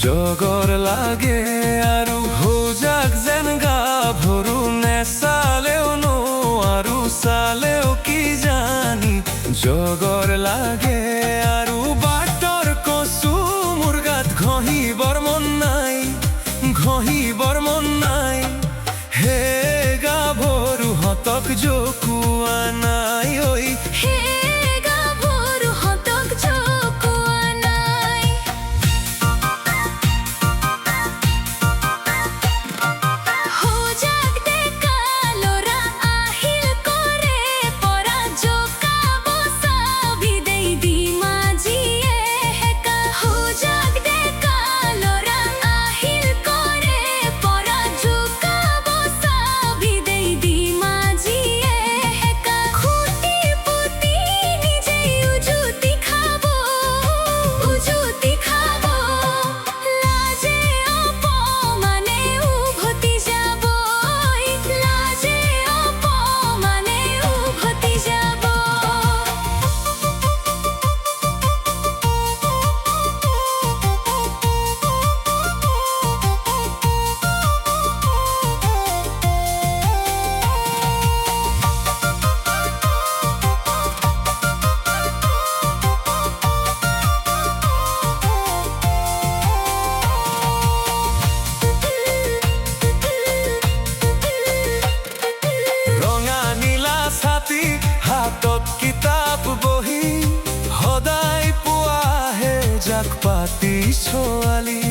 জগৰ লাগে আৰু Xoujak Jen Gabhoru নেচালেও নোৱাৰো চালেও কি জানি জগৰ লাগে আৰু বাটৰ কচু মোৰ গাত ঘঁহিবৰ মন নাই হে গাভৰু হতক জকুৱা নাই ঐ হে গাভৰু হতক জকুৱা নাই Xoujak ডেকা ল'ৰা আহিল কৰে পৰা জকাব চাবি দেই দিমাজিয়ে হেকা Xoujak ডেকা ল'ৰা আহিল কৰে পৰা জকাব চাবি দেই দিমাজিয়ে হেকা খুটি পুতি নিজেই উজুতি খাব লাজে অপমানে উভতি যাব লাজে অপমানে উভতি যাব ৰঙা নীলা ছাতি হাতত কিতাপ বহি সদায় পোৱাহে জাক পাতি ছোৱালী